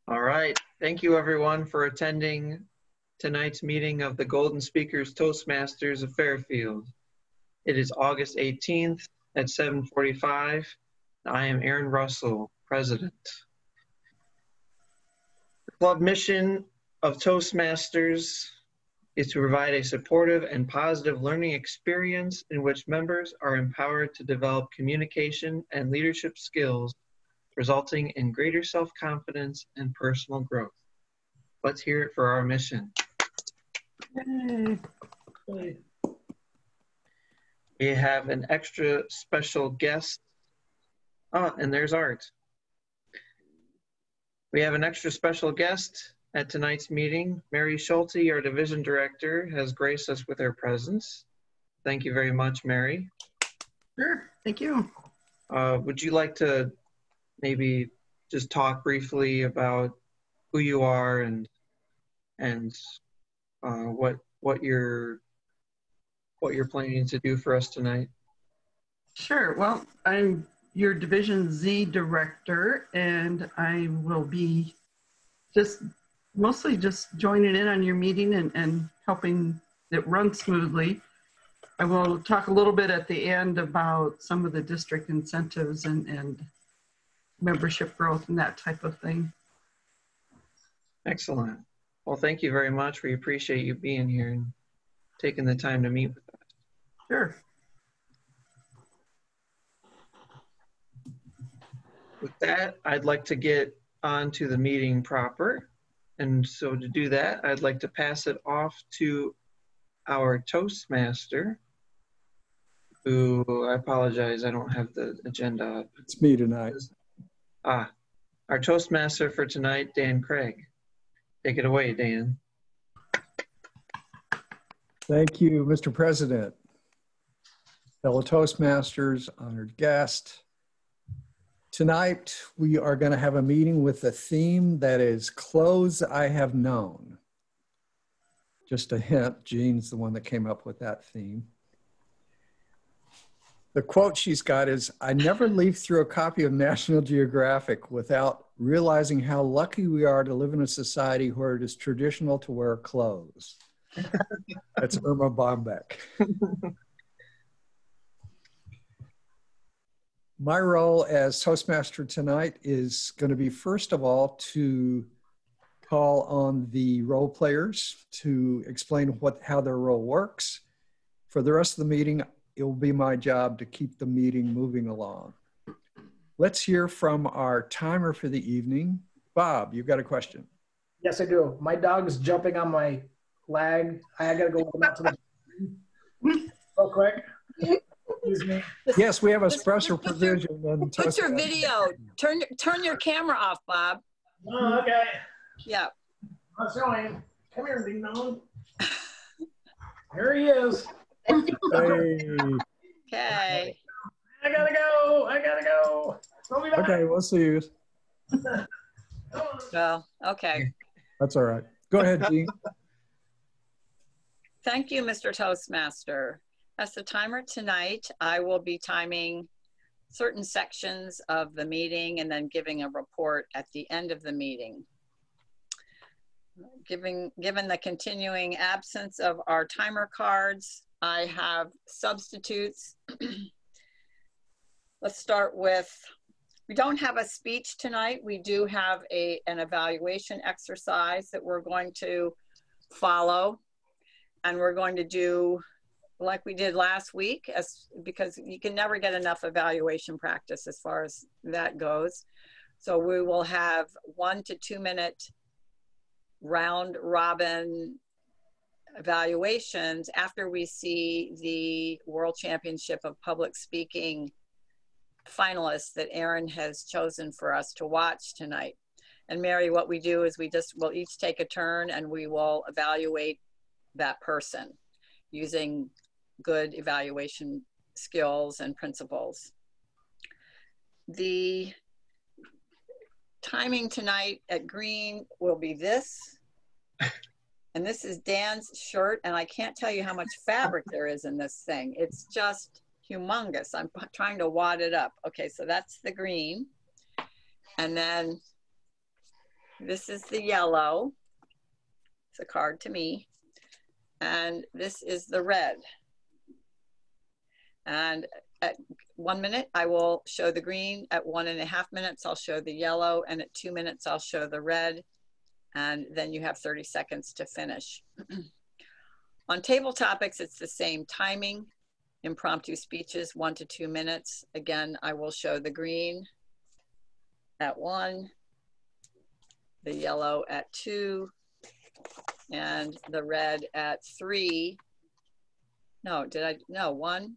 All right. Thank you, everyone, for attending tonight's meeting of the Golden Speakers Toastmasters of Fairfield. It is August 18th at 7:45. I am Aaron Russell, President. The club mission of Toastmasters is to provide a supportive and positive learning experience in which members are empowered to develop communication and leadership skills, resulting in greater self-confidence and personal growth. Let's hear it for our mission. Yay. We have an extra special guest. Oh, and there's Art. We have an extra special guest at tonight's meeting. Mary Schulte, our division director, has graced us with her presence. Thank you very much, Mary. Sure, thank you. Would you like to maybe just talk briefly about who you are and what you're planning to do for us tonight? Sure, well, I'm your Division Z director, and I will be mostly just joining in on your meeting and helping it run smoothly. I will talk a little bit at the end about some of the district incentives and membership growth and that type of thing. Excellent. Well, thank you very much. We appreciate you being here and taking the time to meet with us. Sure. With that, I'd like to get on to the meeting proper. And so to do that, I'd like to pass it off to our Toastmaster, who, I apologize, I don't have the agenda up. It's me tonight. Our Toastmaster for tonight, Dan Craig. Take it away, Dan. Thank you, Mr. President. Fellow Toastmasters, honored guest. Tonight, we are going to have a meeting with a theme that is clothes I have known. Just a hint, Jean's the one that came up with that theme. The quote she's got is, "I never leaf through a copy of National Geographic without realizing how lucky we are to live in a society where it is traditional to wear clothes." That's Irma Bombeck. My role as Toastmaster tonight is going to be, first of all, to call on the role players to explain how their role works. For the rest of the meeting, it will be my job to keep the meeting moving along. Let's hear from our timer for the evening. Bob, you've got a question. Yes, I do. My dog's jumping on my leg. I got to go with him out to the real quick. Excuse me. Yes, we have a special provision. Put your video. Turn your camera off, Bob. Oh, okay. Yeah. I'll show him. Come here, ding dong. Here he is. Hey. Okay. I gotta go. I gotta go. I'll be back. Okay, we'll see you. Well, okay. That's all right. Go ahead, Jean. Thank you, Mr. Toastmaster. As the timer tonight, I will be timing certain sections of the meeting and then giving a report at the end of the meeting. Given the continuing absence of our timer cards, I have substitutes. Let's start with, we don't have a speech tonight. We do have an evaluation exercise that we're going to follow. And we're going to do like we did last week, because you can never get enough evaluation practice as far as that goes. So we will have 1 to 2 minute round robin evaluations after we see the World Championship of Public Speaking finalists that Aaron has chosen for us to watch tonight. And Mary, what we do is we'll each take a turn and we will evaluate that person using good evaluation skills and principles. The timing tonight at green will be this. And this is Dan's shirt, and I can't tell you how much fabric there is in this thing. It's just humongous. I'm trying to wad it up. Okay, so that's the green. And then This is the yellow. It's a card to me. And this is the red. And at 1 minute, I will show the green. At 1.5 minutes, I'll show the yellow. And at 2 minutes, I'll show the red. And then you have 30 seconds to finish. On table topics, it's the same timing. Impromptu speeches, 1 to 2 minutes. Again, I will show the green at 1, the yellow at 2, and the red at 3. No, did I? No, 1,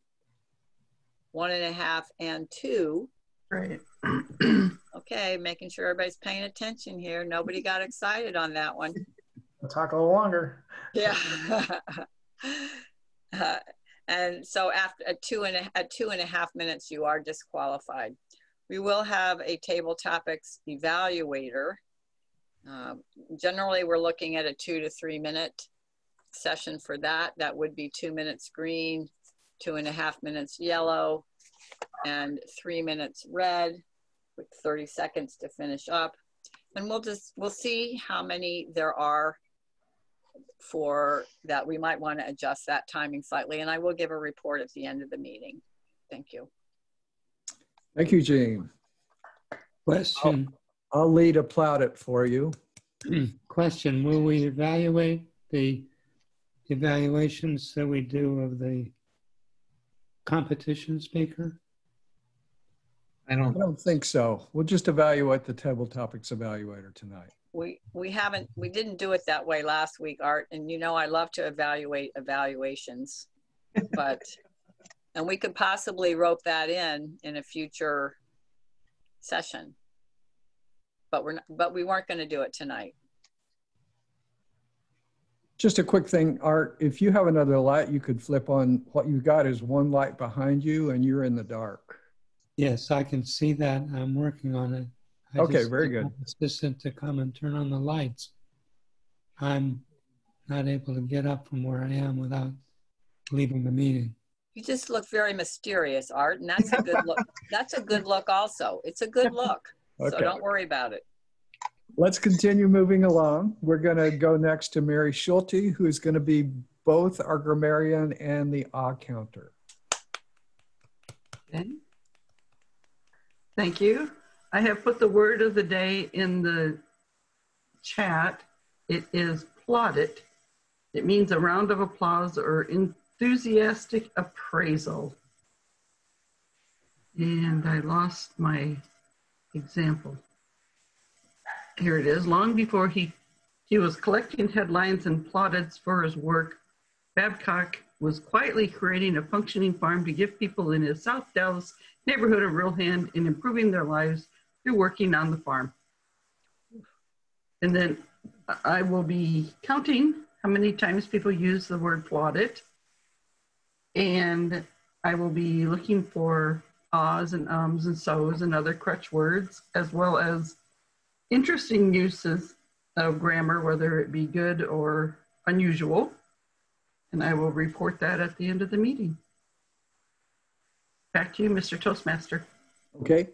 1.5, and 2. Right. Okay, making sure everybody's paying attention here. Nobody got excited on that one. We'll talk a little longer. Yeah. And so after at 2.5 minutes, you are disqualified. We will have a table topics evaluator. Generally, we're looking at a 2 to 3 minute session for that. That would be 2 minutes green, 2.5 minutes yellow, and 3 minutes red, with 30 seconds to finish up. And we'll see how many there are for that. We might want to adjust that timing slightly, and I will give a report at the end of the meeting. Thank you. Thank you, Jean. Question. I'll lead a plaudit for you. Question, will we evaluate the evaluations that we do of the competition speaker? I I don't, don't think so. We'll just evaluate the table topics evaluator tonight. We didn't do it that way last week, Art, and you know I love to evaluate evaluations, but and we could possibly rope that in a future session, but we weren't going to do it tonight. Just a quick thing, Art, if you have another light, you could flip on. What you got is one light behind you and you're in the dark. Yes, I can see that. I'm working on it. I Okay, just very need good. my assistant to come and turn on the lights. I'm not able to get up from where I am without leaving the meeting. You just look very mysterious, Art, and that's a good look. That's a good look also. It's a good look. So Okay. don't worry about it. Let's continue moving along. We're going to go next to Mary Schulte, who is going to be both our grammarian and the counter. Okay. Thank you. I have put the word of the day in the chat. It is plaudit. It means a round of applause or enthusiastic appraisal. And I lost my example. Here it is. Long before he was collecting headlines and plaudits for his work, Babcock was quietly creating a functioning farm to give people in his South Dallas neighborhood a real hand in improving their lives through working on the farm. And then I will be counting how many times people use the word plaudit. And I will be looking for ahs and ums and so's and other crutch words, as well as interesting uses of grammar, whether it be good or unusual. And I will report that at the end of the meeting. Back to you, Mr. Toastmaster. Okay.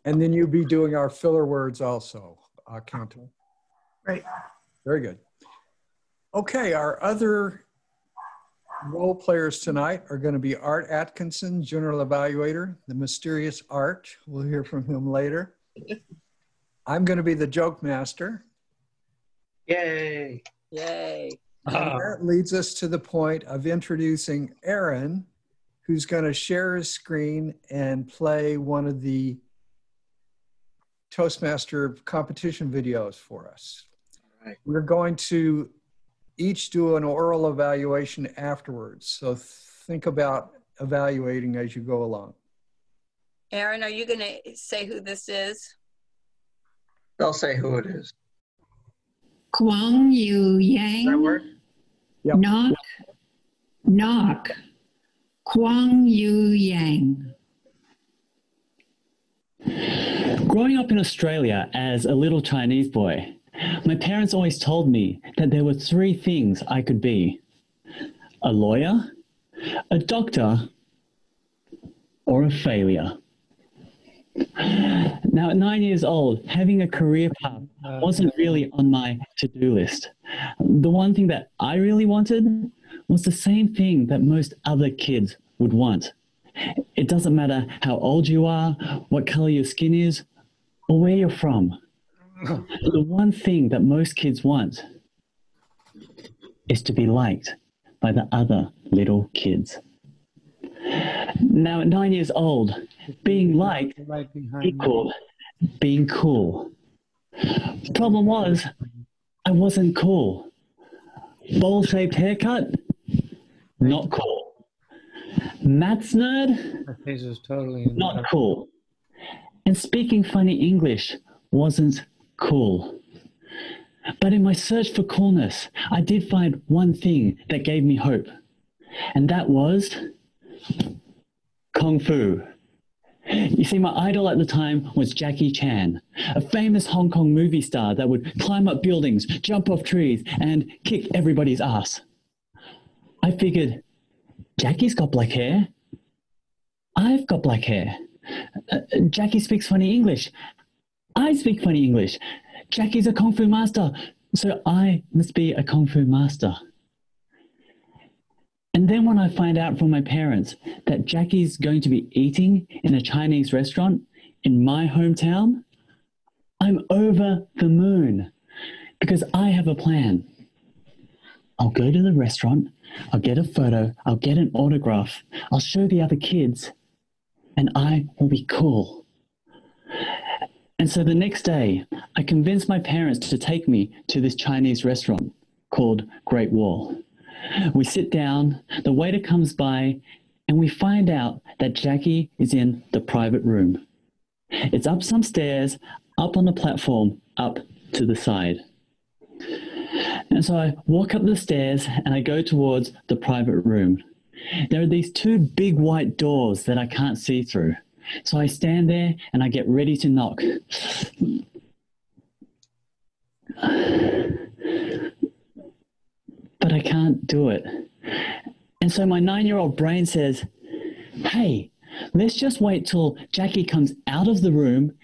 And then you'll be doing our filler words also, counter. Right. Very good. Okay, our other role players tonight are going to be Art Atkinson, General Evaluator, the mysterious Art. We'll hear from him later. I'm going to be the joke master. yay. Yay. And that leads us to the point of introducing Aaron, who's going to share his screen and play one of the Toastmaster competition videos for us. All right. We're going to each do an oral evaluation afterwards. So think about evaluating as you go along. Aaron, are you going to say who this is? They'll say who it is. Kwang Yu Does that Yang. work? Yep. Knock. Kwang Yu Yang. Growing up in Australia as a little Chinese boy, my parents always told me that there were 3 things I could be: a lawyer, a doctor, or a failure. Now, at 9 years old, having a career path wasn't really on my to-do list. The one thing that I really wanted was the same thing that most other kids would want. It doesn't matter how old you are, what color your skin is, or where you're from. The one thing that most kids want is to be liked by the other little kids. Now, at 9 years old, being liked equaled being cool. The problem was, I wasn't cool. Bowl-shaped haircut, not cool. Maths nerd, Her face was totally not cool. And speaking funny English wasn't cool. But in my search for coolness, I did find one thing that gave me hope. And that was Kung Fu. You see, my idol at the time was Jackie Chan, a famous Hong Kong movie star that would climb up buildings, jump off trees, and kick everybody's ass. I figured, Jackie's got black hair. I've got black hair. Jackie speaks funny English. I speak funny English. Jackie's a Kung Fu master, so I must be a Kung Fu master. And then when I find out from my parents that Jackie's going to be eating in a Chinese restaurant in my hometown, I'm over the moon because I have a plan. I'll go to the restaurant, I'll get a photo, I'll get an autograph, I'll show the other kids, and I will be cool. And so the next day, I convinced my parents to take me to this Chinese restaurant called Great Wall. We sit down, the waiter comes by, and we find out that Jackie is in the private room. It's up some stairs, up on the platform, up to the side. And so I walk up the stairs and I go towards the private room. There are these two big white doors that I can't see through. So I stand there and I get ready to knock. But I can't do it. And so my 9-year-old brain says, hey, let's just wait till Jackie comes out of the room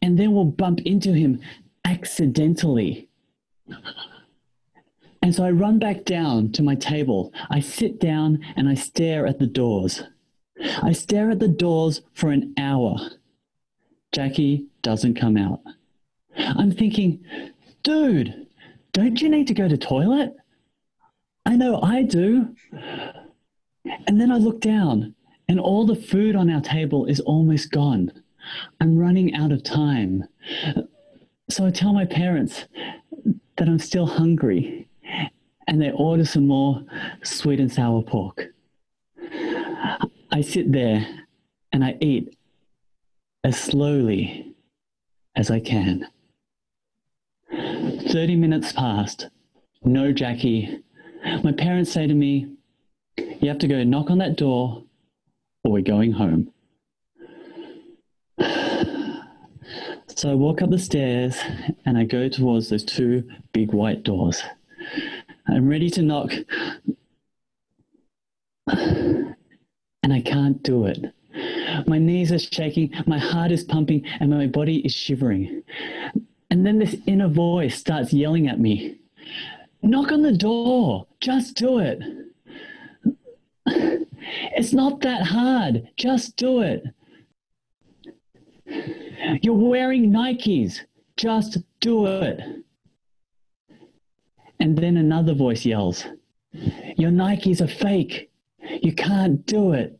and then we'll bump into him accidentally. And so I run back down to my table. I sit down and I stare at the doors. I stare at the doors for an hour. Jackie doesn't come out. I'm thinking, dude, don't you need to go to the toilet? I know I do. And then I look down and all the food on our table is almost gone. I'm running out of time. So I tell my parents that I'm still hungry and they order some more sweet and sour pork. I sit there and I eat as slowly as I can. 30 minutes passed, no Jackie. My parents say to me, you have to go knock on that door or we're going home. So I walk up the stairs and I go towards those two big white doors. I'm ready to knock and I can't do it. My knees are shaking, my heart is pumping, and my body is shivering. And then this inner voice starts yelling at me, knock on the door, just do it. It's not that hard, just do it. You're wearing Nikes, just do it. And then another voice yells, your Nikes are fake, you can't do it.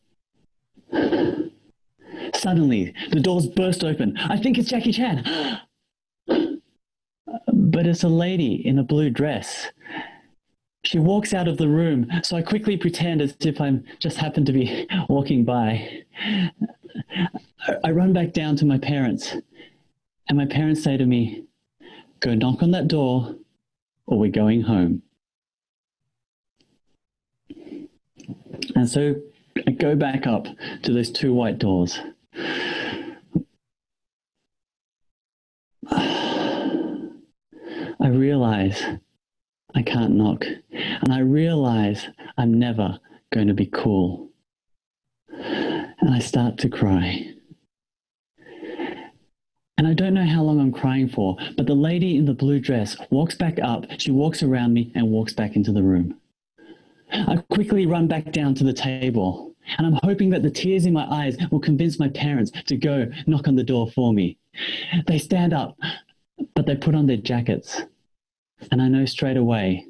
Suddenly, the doors burst open. I think it's Jackie Chan. But it's a lady in a blue dress. She walks out of the room, so I quickly pretend as if I'm just happened to be walking by. I run back down to my parents, and my parents say to me, go knock on that door, or we're going home. And so I go back up to those two white doors. I realize I can't knock, and I realize I'm never going to be cool. And I start to cry. And I don't know how long I'm crying for, but the lady in the blue dress walks back up, she walks around me and walks back into the room. I quickly run back down to the table, and I'm hoping that the tears in my eyes will convince my parents to go knock on the door for me. They stand up, but they put on their jackets, and I know straight away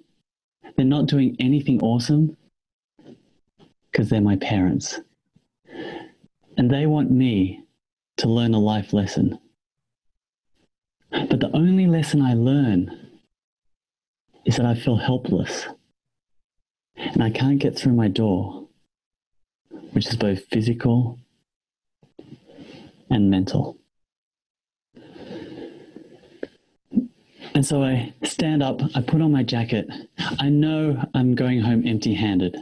they're not doing anything awesome because they're my parents. And they want me to learn a life lesson. But the only lesson I learn is that I feel helpless and I can't get through my door, which is both physical and mental. And so I stand up, I put on my jacket. I know I'm going home empty-handed.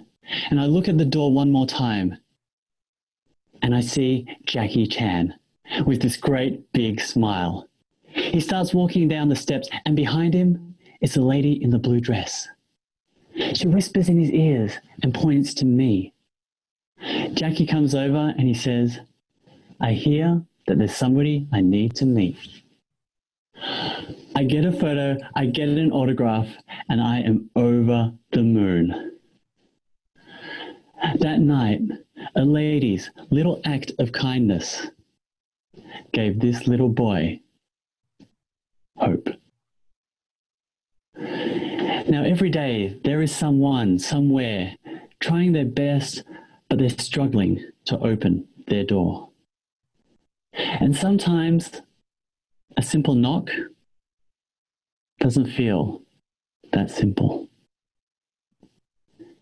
And I look at the door one more time and I see Jackie Chan with this great big smile. He starts walking down the steps and behind him is the lady in the blue dress. She whispers in his ears and points to me. Jackie comes over and he says, I hear that there's somebody I need to meet. I get a photo, I get an autograph, and I am over the moon. That night, a lady's little act of kindness gave this little boy hope. Now, every day, there is someone, somewhere, trying their best, but they're struggling to open their door. And sometimes, a simple knock doesn't feel that simple.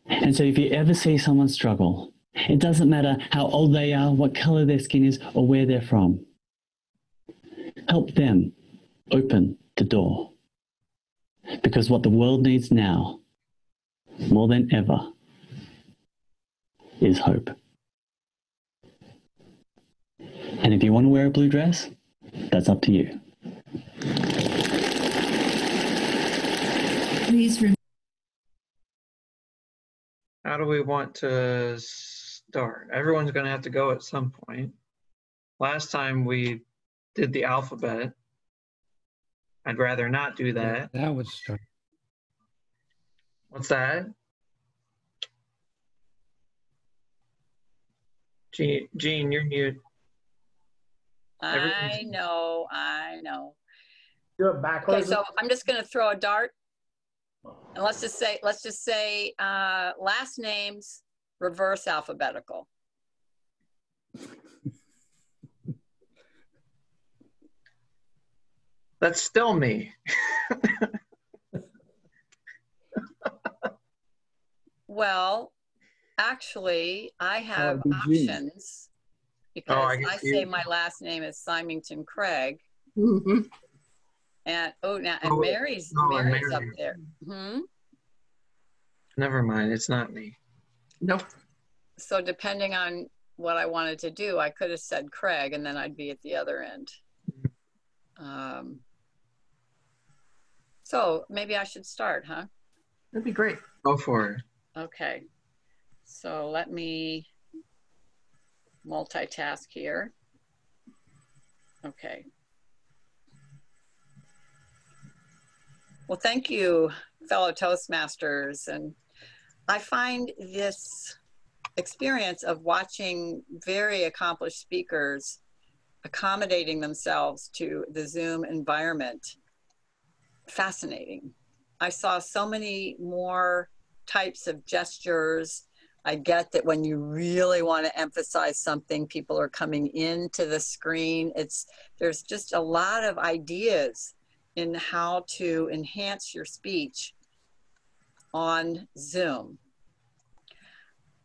And so if you ever see someone struggle, it doesn't matter how old they are, what color their skin is, or where they're from. Help them open the door. Because what the world needs now, more than ever, is hope. And if you want to wear a blue dress, that's up to you. Please remember. How do we want to start? Everyone's going to have to go at some point. Last time we did the alphabet. I'd rather not do that. That would start. What's that? Jean, you're mute. I know. Do it Okay, backwards. so I'm just going to throw a dart, and let's just say last names reverse alphabetical. That's still me. Well, actually, I have options because I say my last name is Symington Craig. Mm-hmm. And Mary's up there. Hmm? Never mind, it's not me. Nope. So depending on what I wanted to do, I could have said Craig and then I'd be at the other end. So maybe I should start, huh? That'd be great. Go for it. Okay. So let me multitask here. Okay. Well, thank you, fellow Toastmasters. And I find this experience of watching very accomplished speakers accommodating themselves to the Zoom environment fascinating. I saw so many more types of gestures. I get that when you really want to emphasize something, people are coming into the screen. There's just a lot of ideas in how to enhance your speech on Zoom.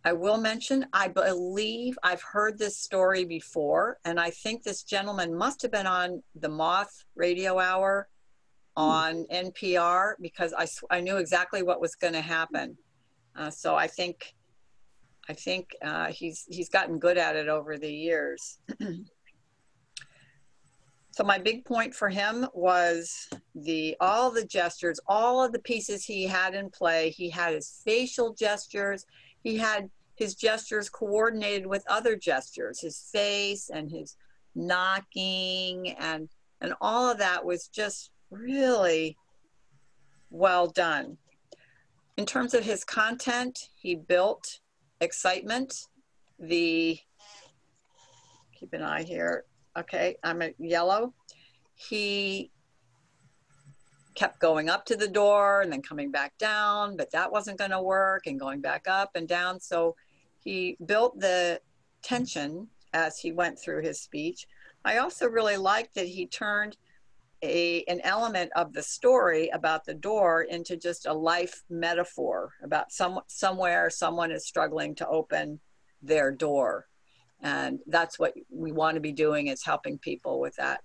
I will mention, I believe I've heard this story before, and I think this gentleman must have been on the Moth Radio Hour on NPR because I knew exactly what was going to happen. So I think he's gotten good at it over the years. So my big point for him was all the gestures, all of the pieces he had in play. He had his facial gestures. He had his gestures coordinated with other gestures, his face and his knocking. And And all of that was just really well done. In terms of his content, he built excitement. Keep an eye here. Okay, I'm at yellow. He kept going up to the door and then coming back down, but that wasn't going to work, and going back up and down. So he built the tension as he went through his speech. I also really liked that he turned an element of the story about the door into just a life metaphor about somewhere someone is struggling to open their door. And that's what we want to be doing, is helping people with that.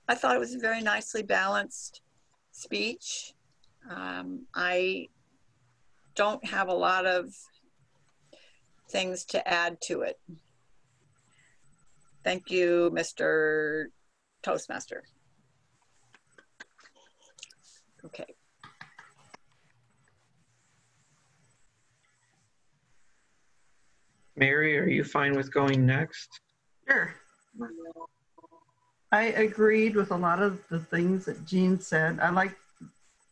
I thought it was a very nicely balanced speech. I don't have a lot of things to add to it. Thank you, Mr. Toastmaster. Okay. Mary, are you fine with going next? Sure. I agreed with a lot of the things that Jean said. I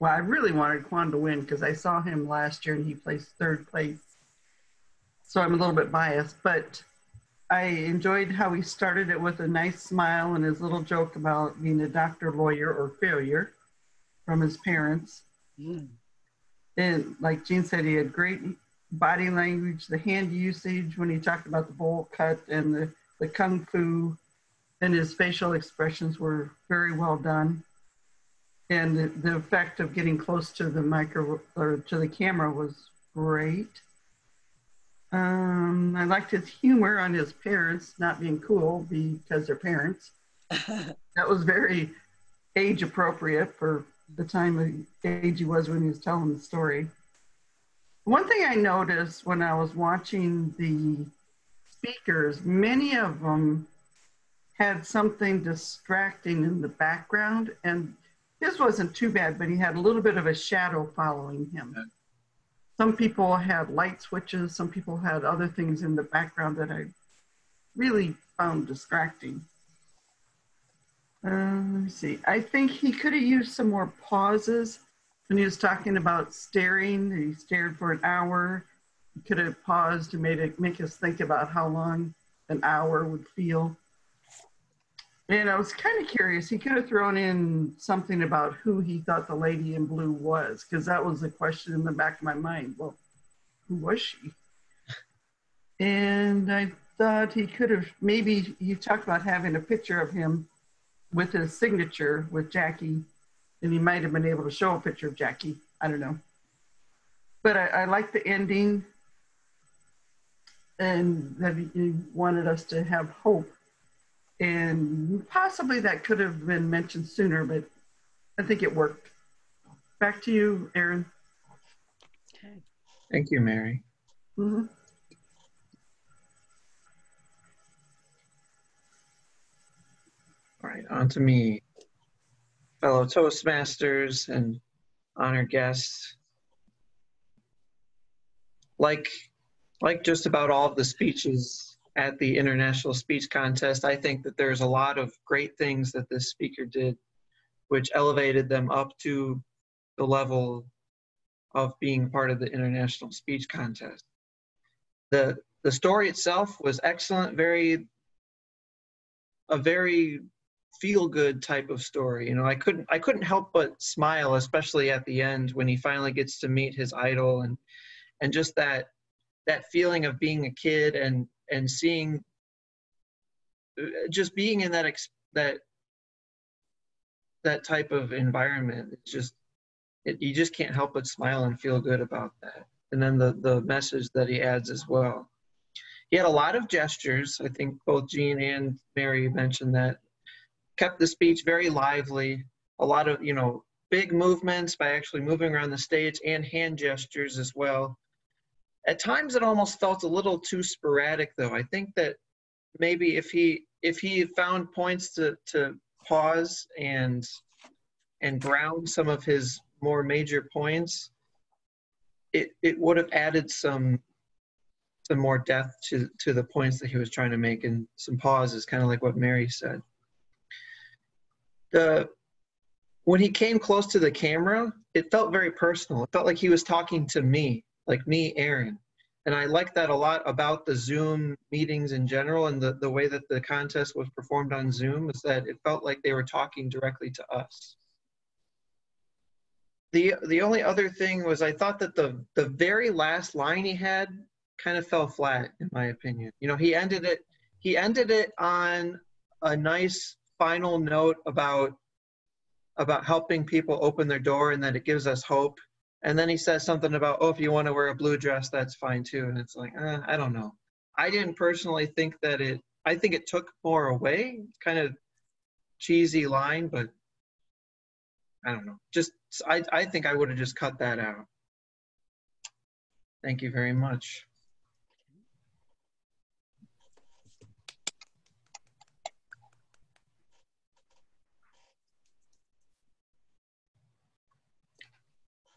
really wanted Quan to win because I saw him last year and he placed 3rd place. So I'm a little bit biased, but I enjoyed how he started it with a nice smile and his little joke about being a doctor, lawyer, or failure from his parents. And like Jean said, he had great body language, the hand usage when he talked about the bowl cut and the kung fu, and his facial expressions were very well done. And the effect of getting close to the to the camera was great. I liked his humor on his parents not being cool because they're parents. That was very age appropriate for the time of age he was when he was telling the story. One thing I noticed when I was watching the speakers, many of them had something distracting in the background, and his wasn't too bad, but he had a little bit of a shadow following him. Some people had light switches, some people had other things in the background that I really found distracting. Let me see. I think he could have used some more pauses when he was talking about staring. He stared for an hour. He could have paused to make us think about how long an hour would feel. And I was kind of curious. He could have thrown in something about who he thought the lady in blue was, because that was a question in the back of my mind. Well, who was she? And I thought he could have, maybe he talked about having a picture of him with his signature with Jackie, and he might have been able to show a picture of Jackie. I don't know. But I like the ending, and that he wanted us to have hope. And possibly that could have been mentioned sooner, but I think it worked. Back to you, Aaron. Okay. Thank you, Mary. Mm-hmm. All right, on to me. Fellow Toastmasters and honored guests. Like just about all of the speeches at the International Speech Contest, I think that there's a lot of great things that this speaker did, which elevated them up to the level of being part of the International Speech Contest. The story itself was excellent, a very feel-good type of story. You know, I couldn't help but smile, especially at the end when he finally gets to meet his idol, and just that feeling of being a kid and seeing, just being in that type of environment. It's just, you just can't help but smile and feel good about that. And then the message that he adds as well. He had a lot of gestures. I think both Jean and Mary mentioned that. Kept the speech very lively. A lot of, big movements by actually moving around the stage, and hand gestures as well. At times it almost felt a little too sporadic, though. I think that maybe if he found points to pause and ground some of his more major points, it would have added some more depth to the points that he was trying to make, and some pauses, kind of like what Mary said. when he came close to the camera, it felt very personal. It felt like he was talking to me, like me, Aaron. And I like that a lot about the Zoom meetings in general, and the way that the contest was performed on Zoom, is that it felt like they were talking directly to us. The only other thing was, I thought that the very last line he had kind of fell flat, in my opinion. You know, he ended it on a nice final note about helping people open their door and that it gives us hope. And then he says something about, oh, if you want to wear a blue dress, that's fine too. And it's like, I don't know. I didn't personally think that I think it took more away. It's kind of cheesy line, but I don't know. I think I would have just cut that out. Thank you very much.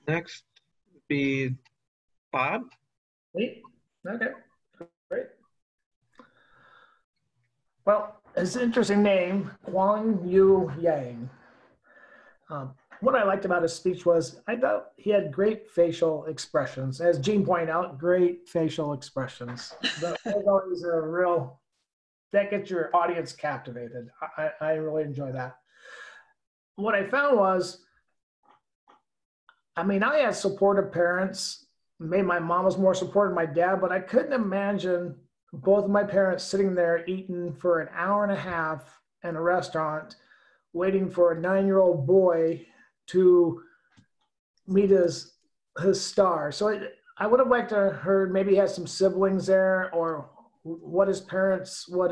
Next would be Bob. Me? Okay, great. Well, it's an interesting name, Huang Yu Yang. What I liked about his speech was, I thought he had great facial expressions. As Jean pointed out, great facial expressions. That always that gets your audience captivated. I really enjoy that. What I found was, I mean, I had supportive parents. Maybe my mom was more supportive than my dad, but I couldn't imagine both of my parents sitting there eating for an hour and a half in a restaurant, waiting for a 9-year-old boy to meet his star. So I would have liked to have heard, maybe he had some siblings there, or what his parents would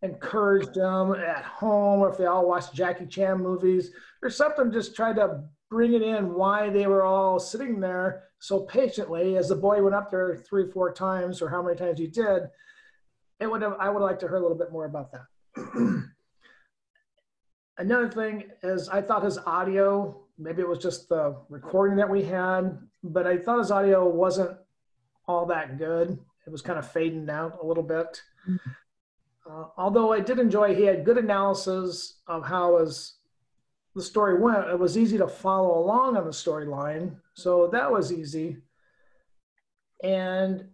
encourage them at home, or if they all watched Jackie Chan movies or something, just try to bring it in why they were all sitting there so patiently as the boy went up there 3 or 4 times, or how many times he did. I would have liked to hear a little bit more about that. Another thing is, I thought his audio, maybe it was just the recording that we had, but I thought his audio wasn't all that good. It was kind of fading out a little bit. Although I did enjoy, he had good analysis of how the story went. It was easy to follow along on the storyline, so that was easy. And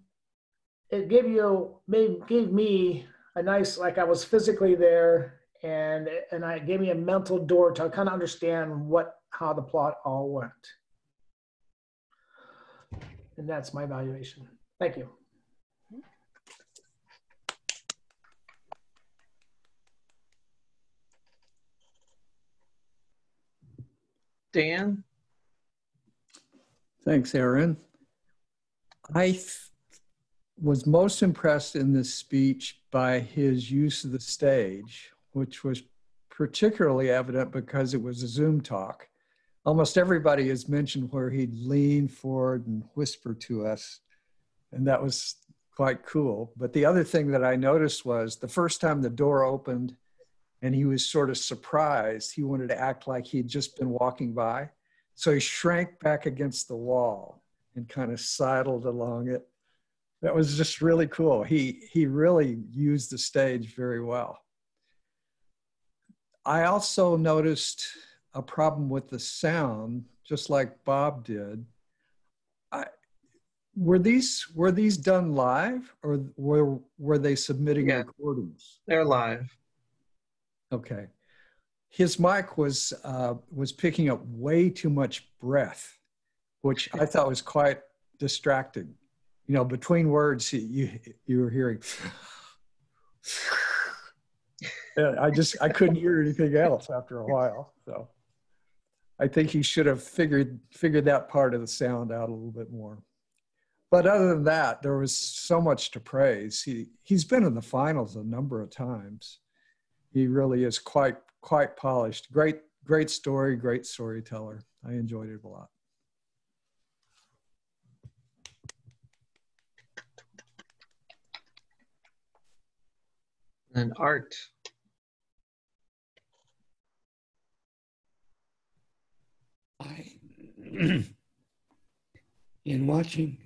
it gave me a nice, like I was physically there, and it gave me a mental door to kind of understand how the plot all went. And that's my evaluation. Thank you. Dan? Thanks, Aaron. I was most impressed in this speech by his use of the stage, which was particularly evident because it was a Zoom talk. Almost everybody has mentioned where he'd lean forward and whisper to us, and that was quite cool. But the other thing that I noticed was the first time the door opened and he was sort of surprised, he wanted to act like he'd just been walking by. So he shrank back against the wall and kind of sidled along it. That was just really cool. He really used the stage very well. I also noticed a problem with the sound, just like Bob did. Were these done live, or were they submitting recordings? They're live. Okay. His mic was picking up way too much breath, which I thought was quite distracting. You know, between words, you were hearing. I couldn't hear anything else after a while. So I think he should have figured that part of the sound out a little bit more. But other than that, there was so much to praise. He's been in the finals a number of times. He really is quite polished. Great story, great storyteller. I enjoyed it a lot. And Art. In watching,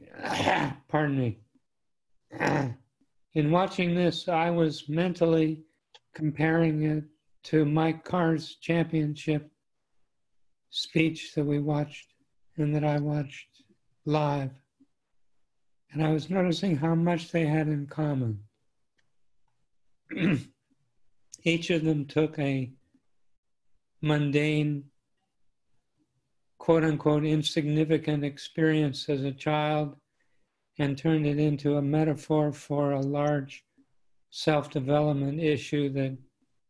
pardon me, in watching this, I was mentally comparing it to Mike Carr's championship speech that we watched and that I watched live. And I was noticing how much they had in common. Each of them took a mundane, quote unquote, insignificant experience as a child and turned it into a metaphor for a large self-development issue that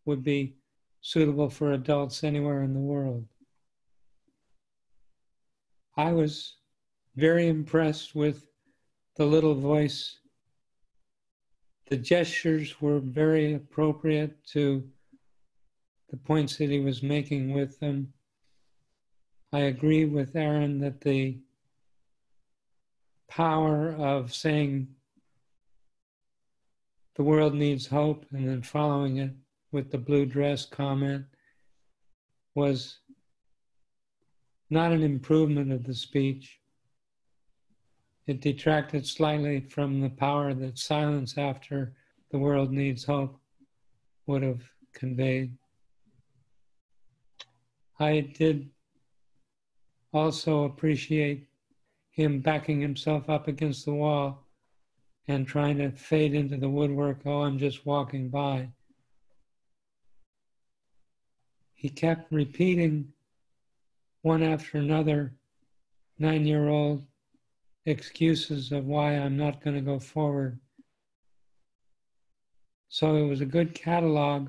would be suitable for adults anywhere in the world. I was very impressed with the little voice. The gestures were very appropriate to the points that he was making with them. I agree with Aaron that the power of saying the world needs hope and then following it with the blue dress comment was not an improvement of the speech. It detracted slightly from the power that silence after the world needs hope would have conveyed. I did also appreciate him backing himself up against the wall and trying to fade into the woodwork, oh, I'm just walking by. He kept repeating one after another 9-year-old excuses of why I'm not going to go forward. So it was a good catalog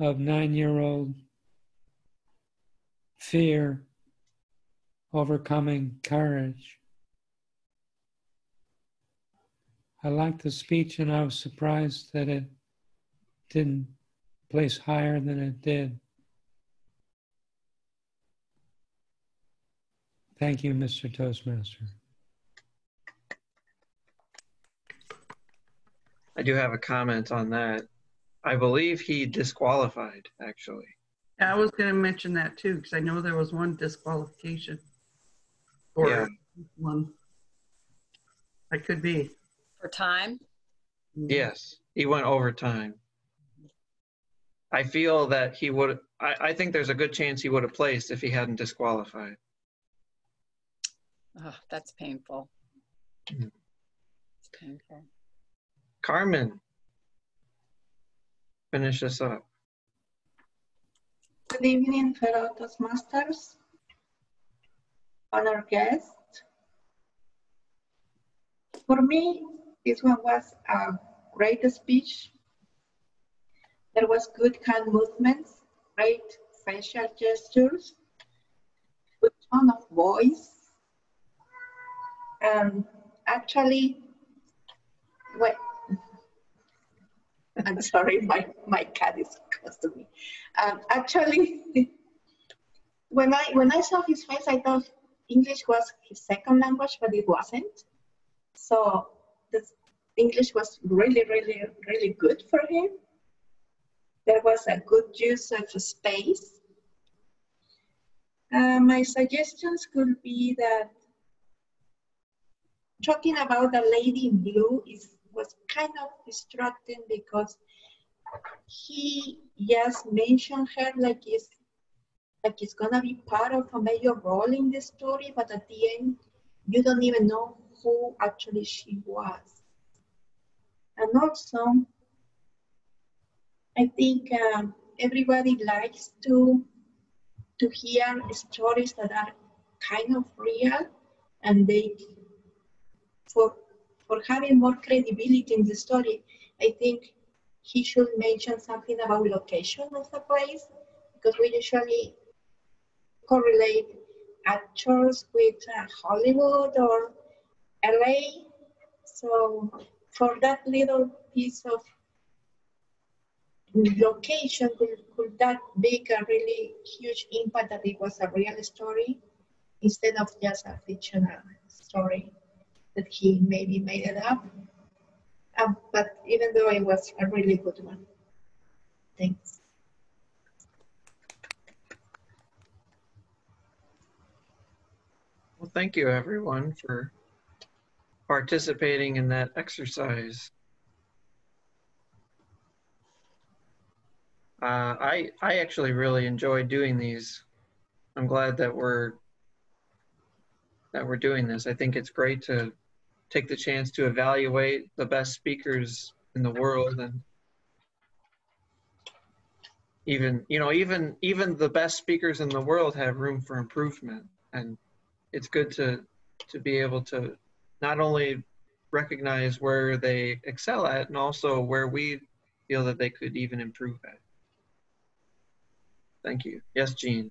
of 9-year-old fear overcoming courage. I liked the speech and I was surprised that it didn't place higher than it did. Thank you, Mr. Toastmaster. I do have a comment on that. I believe he disqualified, actually. Yeah, I was going to mention that too, because I know there was one disqualification. Or Yeah. one. I could be. For time? Yes, he went overtime. I feel that he would, I think there's a good chance he would have placed if he hadn't disqualified. Oh, that's painful. Mhm. It's painful. Carmen, finish this up. Good evening, fellow Toastmasters, honored guests. For me, this one was a great speech. There was good hand movements, great facial gestures, good tone of voice. Actually, well, I'm sorry, my cat is close to me. Actually, when I saw his face, I thought English was his second language, but it wasn't. So the English was really, really, really good for him. There was a good use of space. My suggestions could be that talking about the lady in blue was kind of distracting because he just mentioned her like it's gonna be part of a major role in the story, but at the end, you don't even know who actually she was. And also, I think everybody likes to hear stories that are kind of real, and they, for having more credibility in the story, I think he should mention something about location of the place, because we usually correlate actors with Hollywood or LA. So for that little piece of location, could that make a really huge impact that it was a real story instead of just a fictional story that he maybe made it up? But even though it was a really good one. Thanks. Well, thank you everyone for participating in that exercise. I actually really enjoy doing these. I'm glad that we're doing this. I think it's great to take the chance to evaluate the best speakers in the world, and even the best speakers in the world have room for improvement. And it's good to be able to not only recognize where they excel at, and also where we feel that they could even improve at. Thank you. Yes, Jean.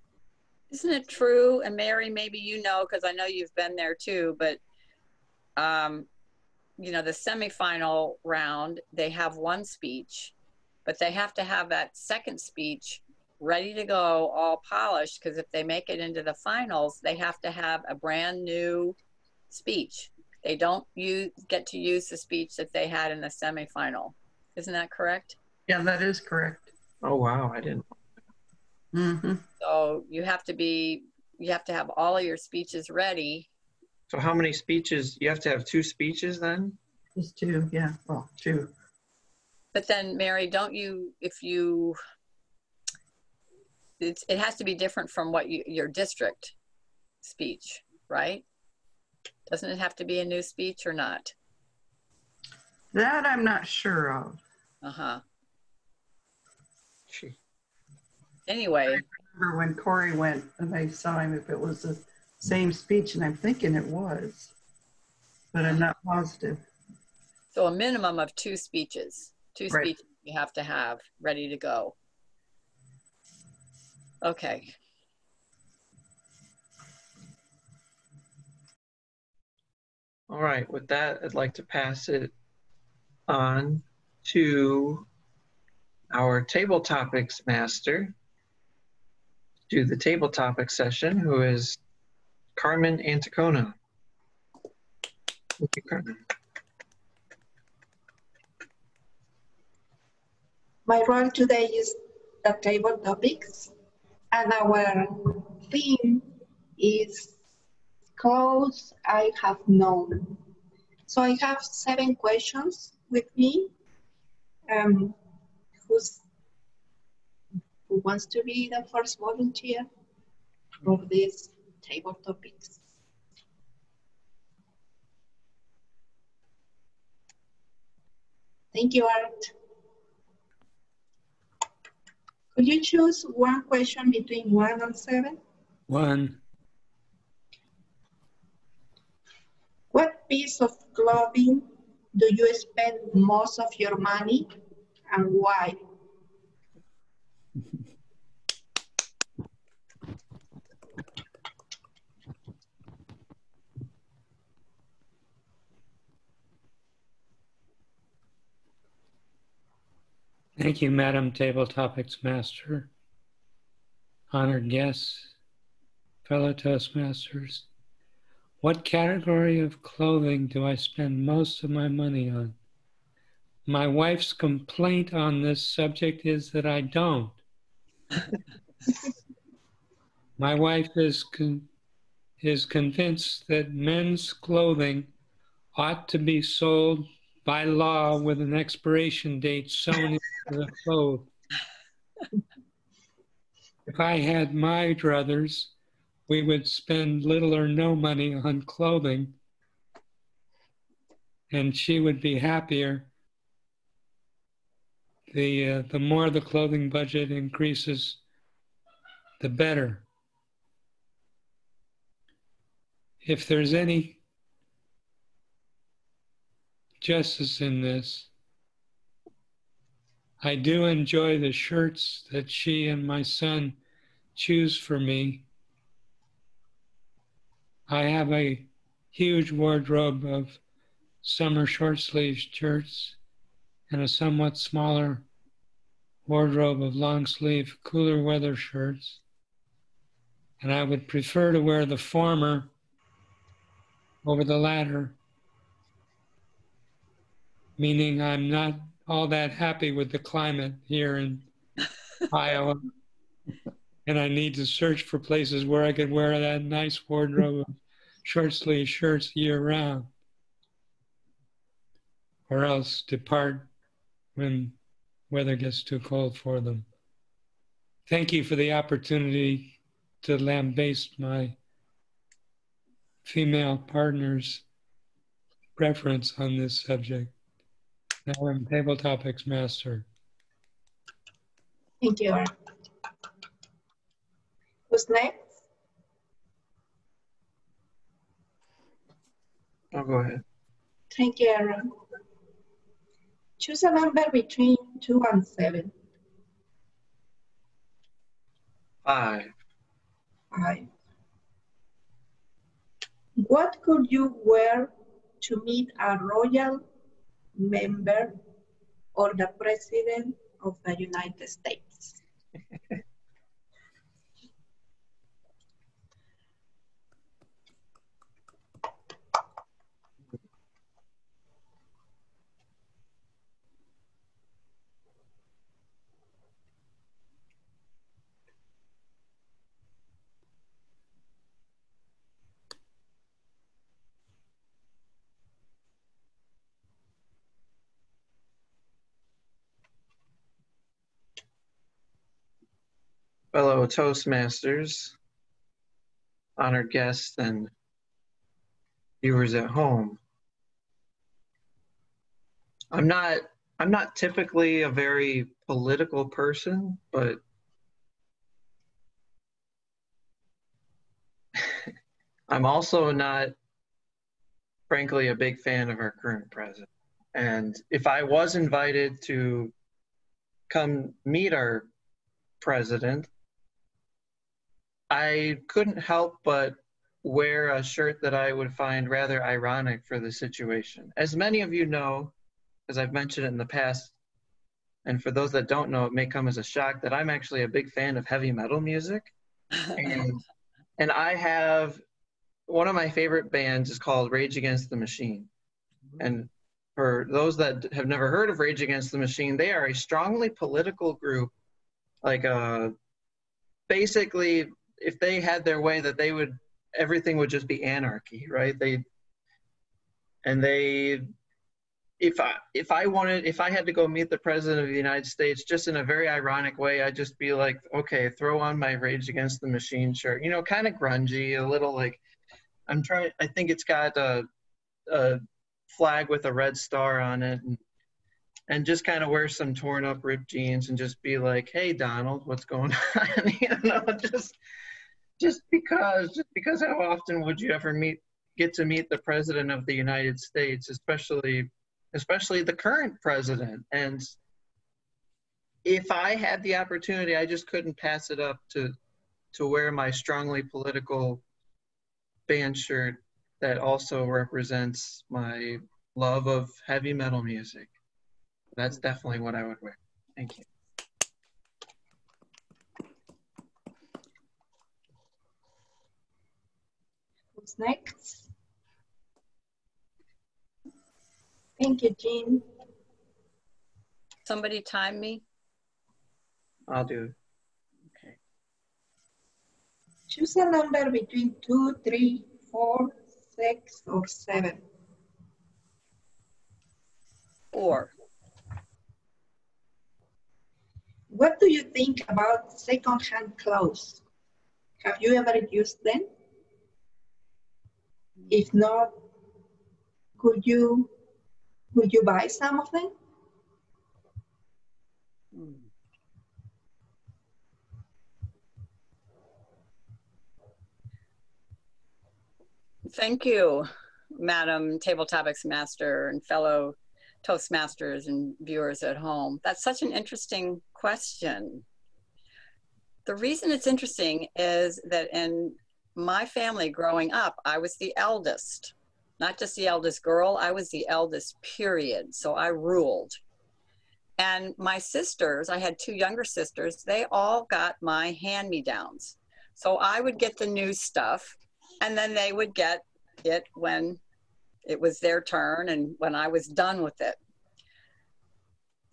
Isn't it true, and Mary, maybe you know, because I know you've been there too, but you know, the semifinal round, they have one speech, but they have to have that second speech ready to go, all polished, because if they make it into the finals, they have to have a brand new speech. They don't get to use the speech that they had in the semifinal. Isn't that correct? Yeah, that is correct. Oh, wow, I didn't. Mm-hmm. So you have to have all of your speeches ready. So how many speeches? You have to have 2 speeches then? Just 2, yeah, well, 2. But then, Mary, don't you, it has to be different from what your district speech, right? Doesn't it have to be a new speech or not? That I'm not sure of. Uh-huh. Anyway. I remember when Corey went and they saw him if it was the same speech, and I'm thinking it was, but I'm not positive. So a minimum of 2 speeches. 2 Right. speeches you have to have ready to go. Okay. All right, with that, I'd like to pass it on to our table topics master, do the table topics session, who is Carmen Anticona. Thank you, Carmen. My role today is the table topics, and our theme is clothes I have known. So I have 7 questions with me. Who wants to be the first volunteer for these table topics? Thank you, Art. Could you choose one question between 1 and 7? 1. What piece of clothing do you spend most of your money and why? Thank you, Madam Table Topics Master, honored guests, fellow Toastmasters. What category of clothing do I spend most of my money on? My wife's complaint on this subject is that I don't. My wife is convinced that men's clothing ought to be sold by law with an expiration date sewn into the clothes. If I had my druthers, we would spend little or no money on clothing, and she would be happier. The more the clothing budget increases, the better. If there's any justice in this, I do enjoy the shirts that she and my son choose for me. I have a huge wardrobe of summer short sleeve shirts and a somewhat smaller wardrobe of long sleeve cooler weather shirts. And I would prefer to wear the former over the latter, meaning I'm not all that happy with the climate here in Iowa. And I need to search for places where I could wear that nice wardrobe of short sleeve shirts year round, or else depart when weather gets too cold for them. thank you for the opportunity to lambaste my female partner's preference on this subject. Now I'm Table Topics Master. Thank you, Aaron. Who's next? I'll go ahead. Thank you, Aaron. Choose a number between 2 and 7. 5. 5. What could you wear to meet a royal member or the President of the United States? Fellow Toastmasters, honored guests, and viewers at home. I'm not typically a very political person, but I'm also not, frankly, a big fan of our current president. And if I was invited to come meet our president, I couldn't help but wear a shirt that I would find rather ironic for the situation. As many of you know, as I've mentioned it in the past, and for those that don't know, it may come as a shock that I'm actually a big fan of heavy metal music. And I have, one of my favorite bands is called Rage Against the Machine. And for those that have never heard of Rage Against the Machine, they are a strongly political group. Like, basically, if they had their way, that they would, everything would just be anarchy, right? If I had to go meet the President of the United States, just in a very ironic way, I'd just be like, okay, throw on my Rage Against the Machine shirt, you know, kind of grungy, a little like, I think it's got a flag with a red star on it, and just kind of wear some torn up ripped jeans and just be like, hey, Donald, what's going on? You know, just because how often would you ever get to meet the President of the United States, especially the current president? And if I had the opportunity, I just couldn't pass it up to wear my strongly political band shirt that also represents my love of heavy metal music. That's definitely what I would wear. Thank you. Who's next? Thank you, Jean. Somebody time me? I'll do it. Okay. Choose a number between 2, 3, 4, 6, or 7. 4. What do you think about second-hand clothes? Have you ever used them? If not, would you buy some of them? Thank you, Madam Table Topics Master and fellow Toastmasters and viewers at home. That's such an interesting question. The reason it's interesting is that in my family growing up, I was the eldest, not just the eldest girl, I was the eldest, period. So I ruled. And my sisters, I had 2 younger sisters, they all got my hand-me-downs. So I would get the new stuff, and then they would get it when it was their turn and when I was done with it.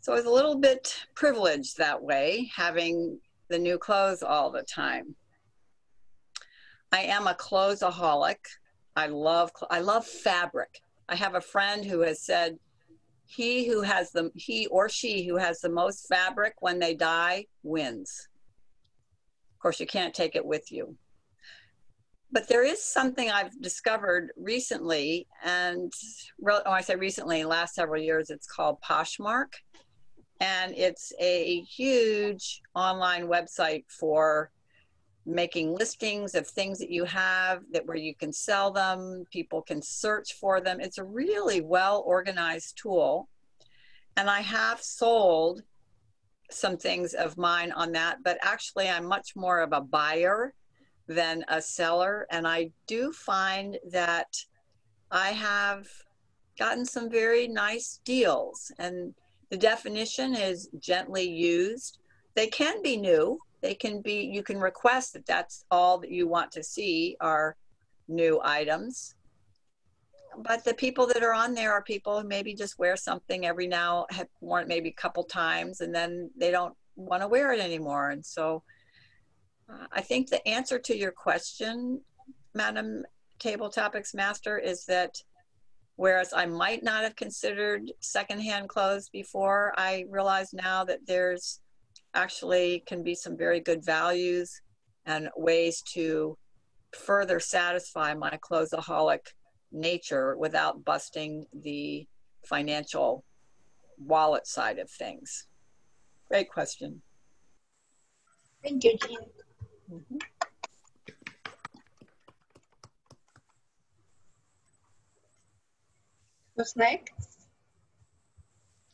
So I was a little bit privileged that way, having the new clothes all the time. I am a clothesaholic. I love fabric. I have a friend who has said he or she who has the most fabric when they die wins. Of course, you can't take it with you. But there is something I've discovered recently, and when I say recently, last several years, it's called Poshmark. And it's a huge online website for making listings of things that you have where you can sell them, people can search for them. It's a really well organized tool. And I have sold some things of mine on that, but actually I'm much more of a buyer than a seller. And I do find that I have gotten some very nice deals. And the definition is gently used. They can be new. They can be, you can request that that's all that you want to see are new items. But the people that are on there are people who maybe just wear something every now, have worn it maybe a couple times, and then they don't want to wear it anymore. And so I think the answer to your question, Madam Table Topics Master, is that whereas I might not have considered secondhand clothes before, I realize now that there's actually can be some very good values and ways to further satisfy my clothesaholic nature without busting the financial wallet side of things. Great question. Thank you, Jean. Mm-hmm. Who's next?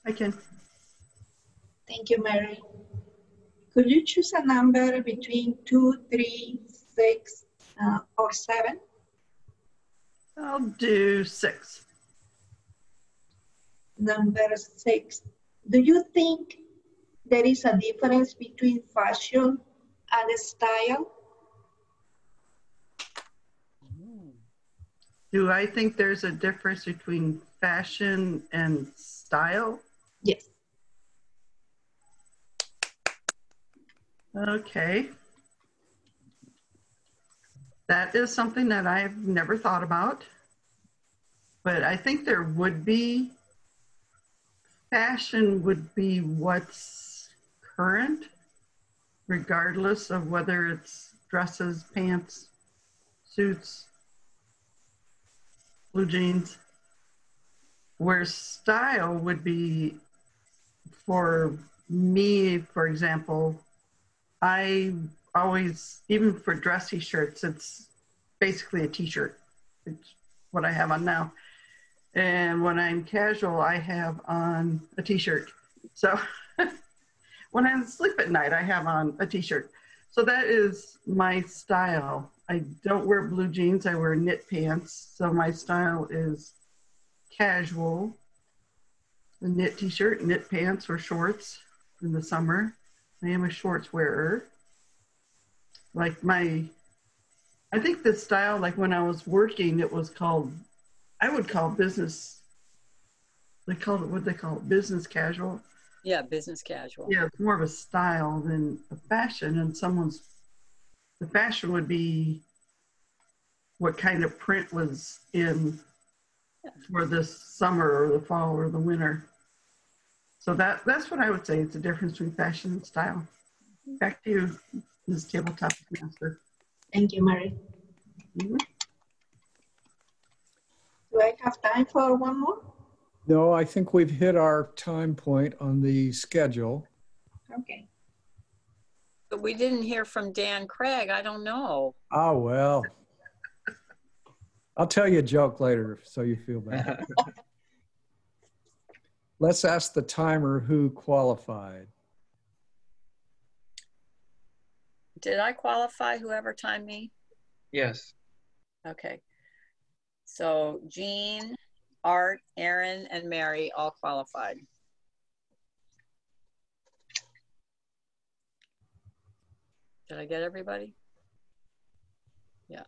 I can. Thank you, Mary. Could you choose a number between 2, 3, 6, or 7? I'll do 6. Number 6. Do you think there is a difference between fashion and style? Do I think there's a difference between fashion and style? Yes. Okay. That is something that I've never thought about, but I think there would be. Fashion would be what's current, regardless of whether it's dresses, pants, suits, blue jeans. Where style would be, for me, for example, I always, even for dressy shirts, it's basically a t-shirt. It's what I have on now. And when I'm casual, I have on a t-shirt. So when I sleep at night, I have on a t-shirt. So that is my style. I don't wear blue jeans, I wear knit pants. So my style is casual, a knit t-shirt, knit pants or shorts in the summer. I am a shorts wearer. Like I think the style, like when I was working, it was called, I would call business, they called it, what they call it, business casual. Yeah, business casual. Yeah, it's more of a style than a fashion. And the fashion would be what kind of print was in for this summer or the fall or the winter. So that's what I would say. It's a difference between fashion and style. Back to you, Ms. Tabletop Master. Thank you, Mary. Mm-hmm. Do I have time for one more? No, I think we've hit our time point on the schedule. Okay. But we didn't hear from Dan Craig. I don't know. Oh, well. I'll tell you a joke later so you feel bad. Let's ask the timer who qualified. Did I qualify, whoever timed me? Yes. Okay. So Jean, Art, Aaron, and Mary all qualified. Did I get everybody? Yeah.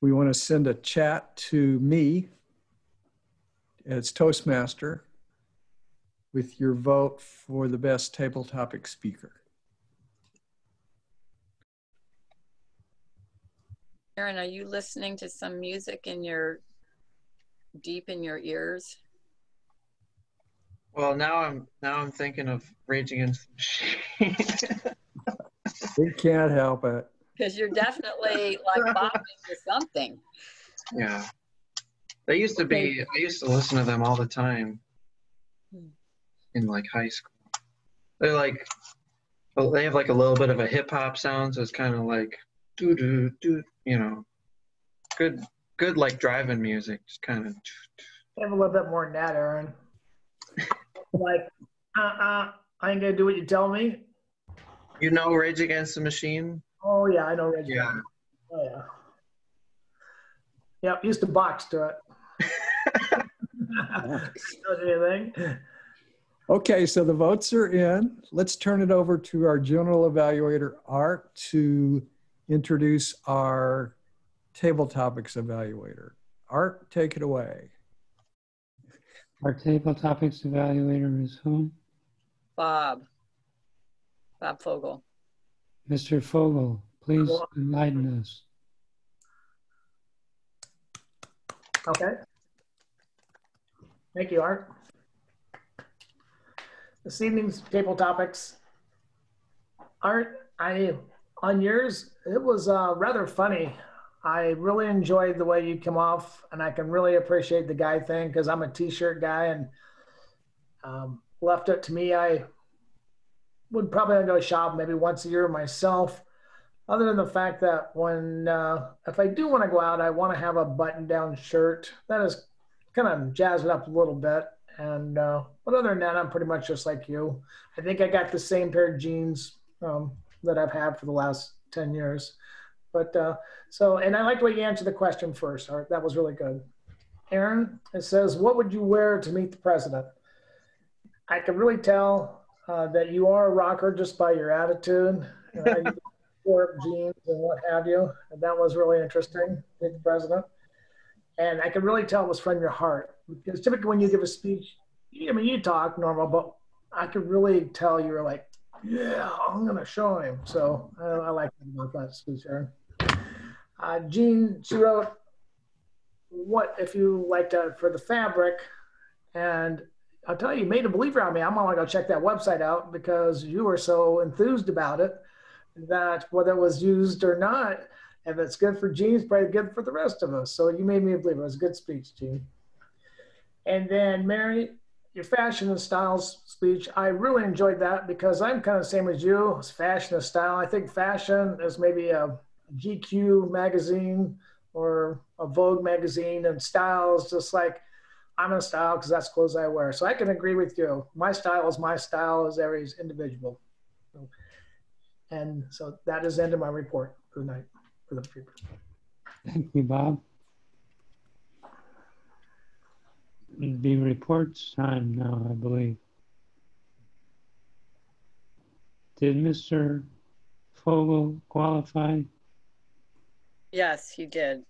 We want to send a chat to me as Toastmaster with your vote for the best table topic speaker. Aaron, are you listening to some music deep in your ears? Well, now I'm thinking of Rage Against the Machine. We can't help it. Because you're definitely like bopping to something. Yeah. They used to be, I used to listen to them all the time in like high school. They're like, well, they have like a little bit of a hip hop sound, so it's kind of like doo doo doo, you know, good like driving music, just kind of. They have a little bit more than that, Aaron. Like, I ain't gonna do what you tell me. You know, Rage Against the Machine. Oh yeah, I know Rage. Yeah. Oh yeah. Yep, used to box to it. Anything. Okay, so the votes are in. Let's turn it over to our general evaluator, Art, to introduce our table topics evaluator. Art, take it away. Our table topics evaluator is whom? Bob Fogel. Mr. Fogel, please enlighten us. Okay. Thank you, Art. This evening's table topics. Art, on yours, it was rather funny. I really enjoyed the way you come off, and I can really appreciate the guy thing because I'm a t-shirt guy, and left it to me, I would probably go shop maybe once a year myself, other than the fact that when, if I do want to go out, I want to have a button-down shirt that is kind of jazz it up a little bit. And but other than that, I'm pretty much just like you. I think I got the same pair of jeans that I've had for the last 10 years. But so, and I like the way you answered the question first, Art. That was really good. Aaron, it says, what would you wear to meet the president? I can really tell that you are a rocker just by your attitude. You wore jeans and what have you. And that was really interesting, meet the president. And I could really tell it was from your heart. Because typically when you give a speech, I mean, you talk normal, but I could really tell you were like, yeah, I'm going to show him. So I like about that speech, Aaron. Jean, she wrote, what if you liked for the fabric? And I'll tell you, you made a believer on me. I'm going to go check that website out because you were so enthused about it that whether it was used or not, if it's good for Jean, it's probably good for the rest of us. So you made me a believer. It was a good speech, Jean. And then Mary, your fashion and styles speech, I really enjoyed that because I'm kind of the same as you. It's fashion and style. I think fashion is maybe a GQ magazine or a Vogue magazine, and style is just like, I'm in style because that's clothes I wear. So I can agree with you. My style is every individual. And so that is the end of my report for the night. For the paper. Thank you, Bob. It'd be reports time now, I believe. Did Mr. Fogel qualify? Yes, he did.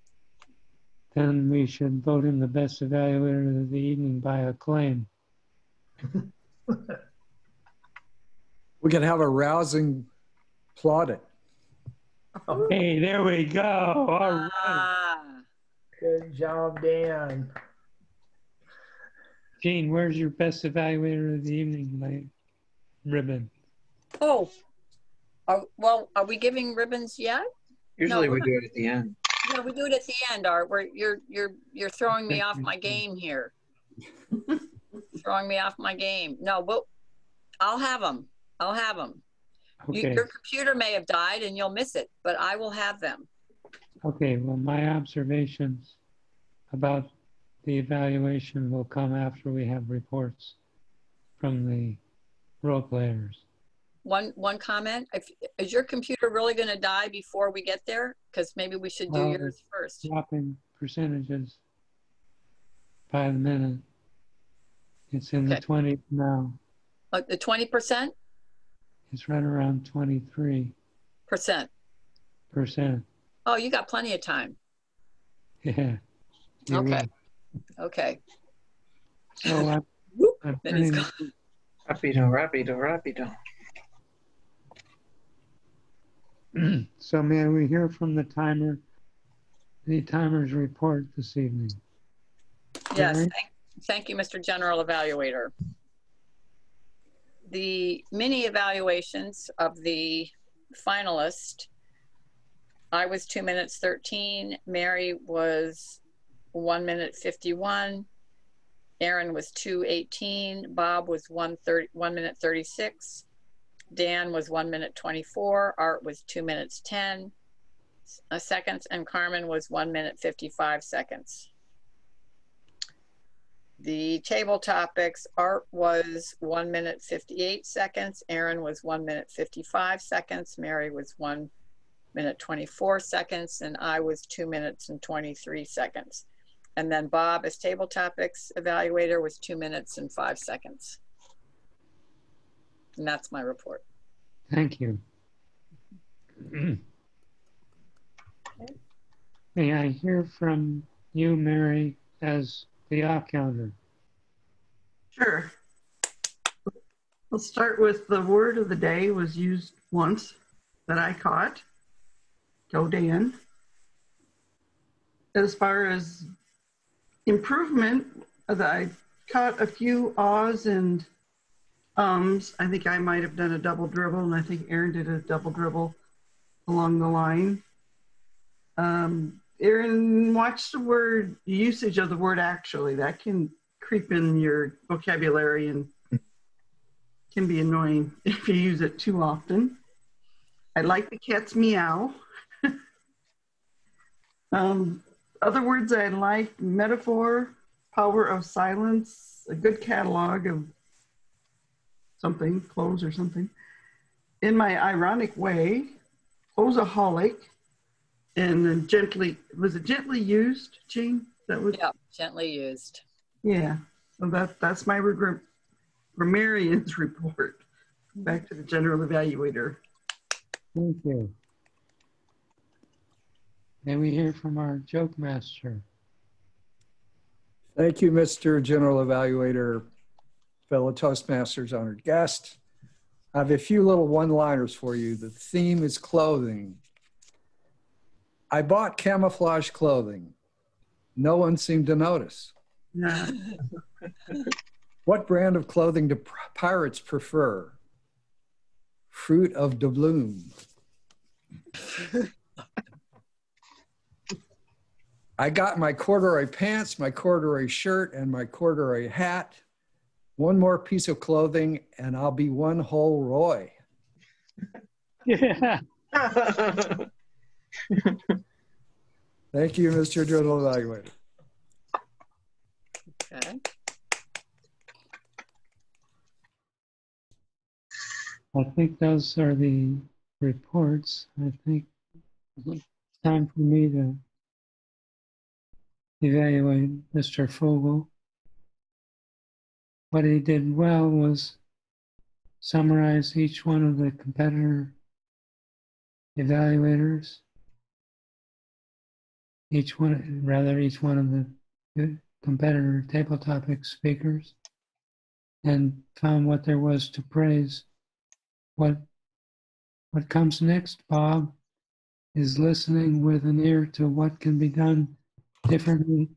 Then we should vote him the best evaluator of the evening by acclaim. We can have a rousing plaudit. Hey, there we go. All right. Good job, Dan. Jean, where's your best evaluator of the evening ribbon? Oh, well, are we giving ribbons yet? Usually No, we do it at the end. No, we do it at the end, Art. You're throwing me off my game here. Throwing me off my game. No, well, I'll have them. I'll have them. Okay. Your computer may have died and you'll miss it, but I will have them. Okay, well, my observations about the evaluation will come after we have reports from the role players. One comment, is your computer really going to die before we get there? Because maybe we should do yours first. Dropping percentages by the minute. It's in the 20s now. The 20%? It's right around 23%. Oh, you got plenty of time. Yeah. Okay. Okay. So I'm Then he's gone. Rapido. So may we hear from the timer's report this evening? Yes, thank you, Mr. General Evaluator. The mini evaluations of the finalist, I was 2 minutes 13, Mary was 1 minute 51, Aaron was 2:18, Bob was 1 minute 36, Dan was 1 minute 24, Art was 2 minutes 10 seconds, and Carmen was 1 minute 55 seconds. The table topics, Art was 1 minute 58 seconds, Aaron was 1 minute 55 seconds, Mary was 1 minute 24 seconds, and I was 2 minutes and 23 seconds. And then Bob, as table topics evaluator, was 2 minutes and 5 seconds. And that's my report. Thank you. May I hear from you, Mary, as the counter? Sure. We'll start with the word of the day was used once that I caught. Go Dan. As far as improvement, I caught a few ahs and ums. I think I might have done a double dribble, and I think Aaron did a double dribble along the line. Aaron, watch the word usage of the word actually. That can creep in your vocabulary and can be annoying if you use it too often. I like the cat's meow. Other words I like: metaphor, power of silence, a good catalog of something, clothes or something. In my ironic way, closeaholic, and then gently, was it gently used, Jean? That was, yeah, gently used. Yeah, so that's my grammarian's report. Back to the general evaluator. Thank you. May we hear from our joke master? Thank you, Mr. General Evaluator, fellow Toastmasters, honored guest. I have a few little one-liners for you. The theme is clothing. I bought camouflage clothing. No one seemed to notice. Yeah. What brand of clothing do pirates prefer? Fruit of doubloon. I got my corduroy pants, my corduroy shirt, and my corduroy hat. One more piece of clothing, and I'll be one whole Roy. Yeah. Thank you, Mr. General Evaluator. Okay. I think those are the reports. I think it's time for me to evaluate Mr. Fogel. What he did well was summarize each one of the competitor evaluators, each one of the competitor table topic speakers, and found what there was to praise. What comes next, Bob, is listening with an ear to what can be done differently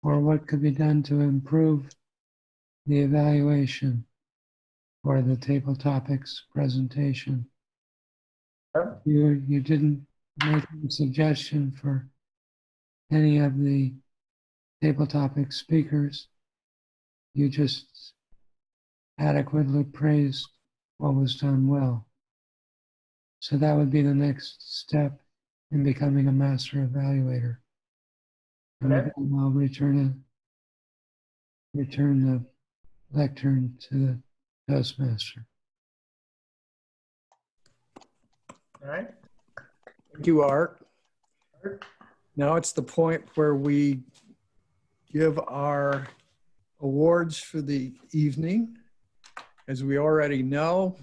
or what could be done to improve the evaluation or the table topics presentation. You didn't make a suggestion for any of the table topic speakers. You just adequately praised what was done well. So that would be the next step in becoming a master evaluator. And Okay. then I'll return the lectern to the Toastmaster. All right. Thank you, Art. Now it's the point where we give our awards for the evening. As we already know,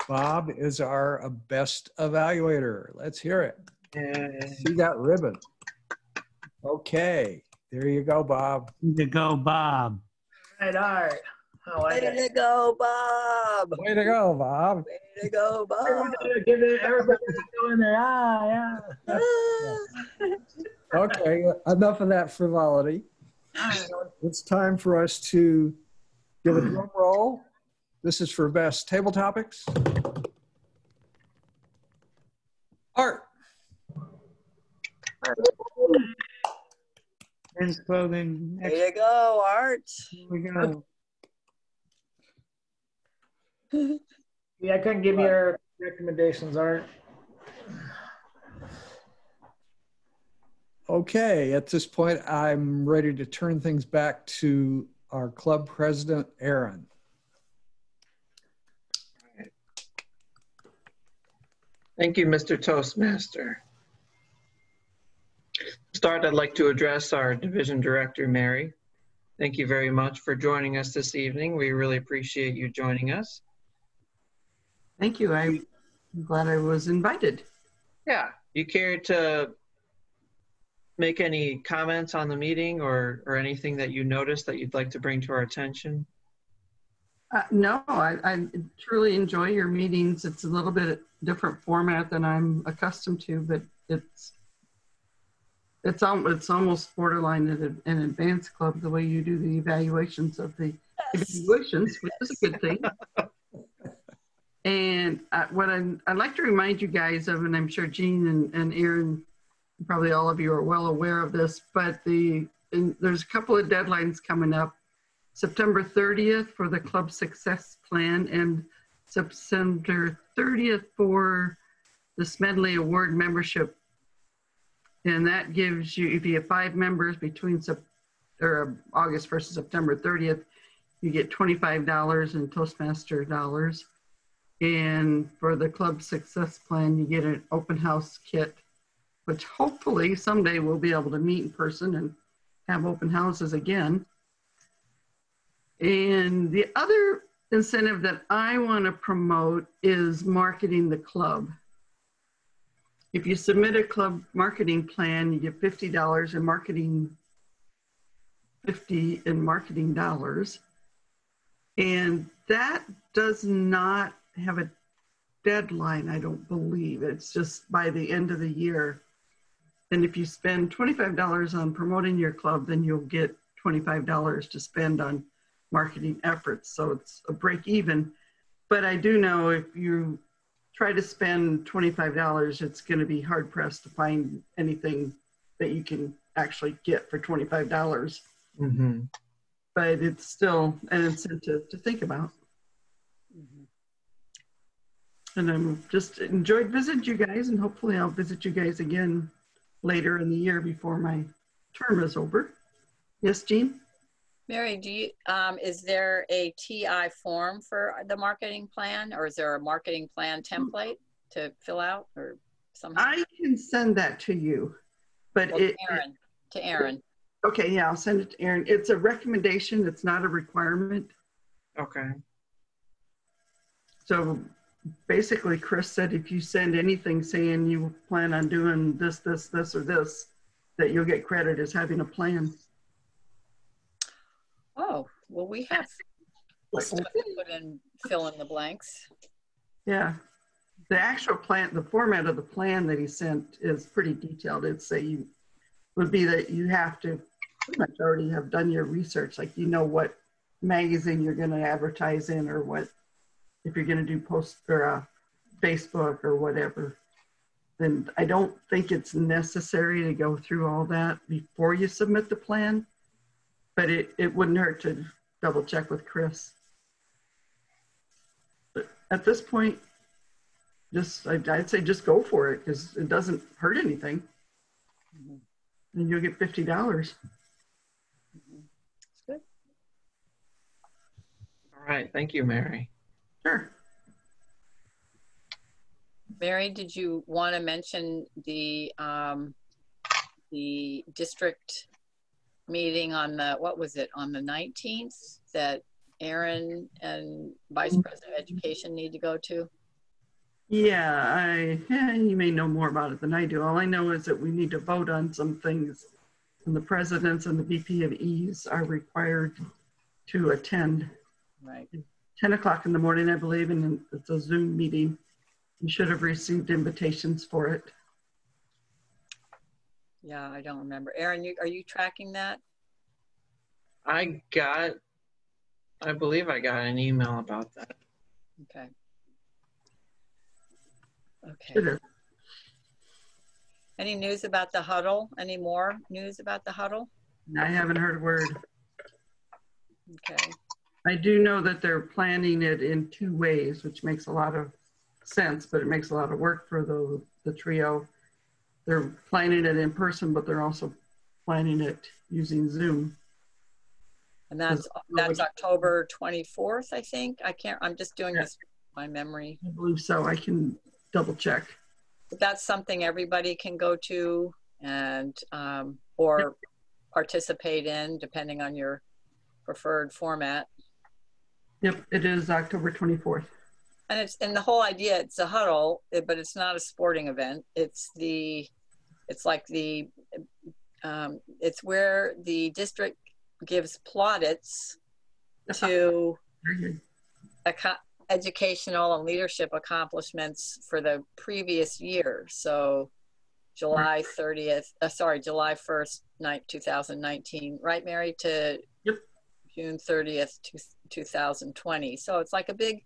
Bob is our best evaluator. Let's hear it. See that ribbon. Okay, there you go, Bob. Way to go, Bob. All right. I like Way it. to go, Bob. Way to go, Bob. Way to go, Bob. Give it everybody doing there. Ah, yeah. Okay, enough of that frivolity. It's time for us to give a drum roll. This is for best table topics. Art. Men's clothing. There you go, Art. Here we go. Yeah, I couldn't give you your recommendations, Art. Okay, at this point, I'm ready to turn things back to our club president, Aaron. Thank you, Mr. Toastmaster. To start, I'd like to address our division director, Mary. Thank you very much for joining us this evening. We really appreciate you joining us. Thank you. I'm glad I was invited. Yeah, you care to make any comments on the meeting or anything that you noticed that you'd like to bring to our attention? No, I truly enjoy your meetings. It's a little bit different format than I'm accustomed to, but it's almost borderline an advanced club, the way you do the evaluations of the evaluations, which is a good thing. And what I'd like to remind you guys of, and I'm sure Jean and Aaron, probably all of you are well aware of this, but there's a couple of deadlines coming up. September 30th for the club success plan and September 30th for the Smedley Award membership. And that gives you, if you have 5 members between August 1st and September 30th, you get $25 in Toastmaster dollars. And for the club success plan, you get an open house kit, which hopefully someday we'll be able to meet in person and have open houses again. And the other incentive that I want to promote is marketing the club. If you submit a club marketing plan, you get $50 in marketing, $50 in marketing dollars. And that does not have a deadline, I don't believe. It's just by the end of the year. And if you spend $25 on promoting your club, then you'll get $25 to spend on marketing efforts. So it's a break even. But I do know if you try to spend $25, it's going to be hard pressed to find anything that you can actually get for $25. Mm-hmm. But it's still an incentive to think about. Mm-hmm. And I'm just enjoyed visiting you guys, and hopefully I'll visit you guys again later in the year before my term is over. Yes, Jean? Mary, do you, is there a TI form for the marketing plan, or is there a marketing plan template to fill out, or something? I can send that to you, but well, to Aaron. Okay, yeah, I'll send it to Aaron. It's a recommendation. It's not a requirement. Okay. So basically, Chris said if you send anything saying you plan on doing this, this, this, or this, that you'll get credit as having a plan. Oh, well, we have stuff to put in, fill in the blanks. Yeah. The actual plan, the format of the plan that he sent is pretty detailed. It'd say you would be that you have to pretty much already have done your research. Like, you know what magazine you're going to advertise in, or what, if you're going to do post or Facebook or whatever. Then I don't think it's necessary to go through all that before you submit the plan. But it wouldn't hurt to double check with Chris. But at this point, I'd say just go for it, because it doesn't hurt anything. Mm-hmm. And you'll get $50. Mm-hmm. That's good. All right, thank you, Mary. Sure. Mary, did you want to mention the district meeting on the, what was it, on the 19th that Aaron and Vice President of Education need to go to? Yeah, you may know more about it than I do. All I know is that we need to vote on some things, and the presidents and the VP of E's are required to attend. Right. 10 o'clock in the morning, I believe, and it's a Zoom meeting. You should have received invitations for it. Yeah, I don't remember. Aaron, are you tracking that? I believe I got an email about that. Okay. Okay. Should have. Any news about the huddle? Any more news about the huddle? I haven't heard a word. Okay. I do know that they're planning it in 2 ways, which makes a lot of sense, but it makes a lot of work for the trio. They're planning it in person, but they're also planning it using Zoom. And that's October 24th, I think. I'm just doing this from my memory. I believe so. I can double check. But that's something everybody can go to and or participate in, depending on your preferred format. Yep, it is October 24th. And the whole idea, it's a huddle, but it's not a sporting event. It's where the district gives plaudits to educational and leadership accomplishments for the previous year. So July 1st, 2019, right, Mary, to June 30th, 2020. So it's like a big,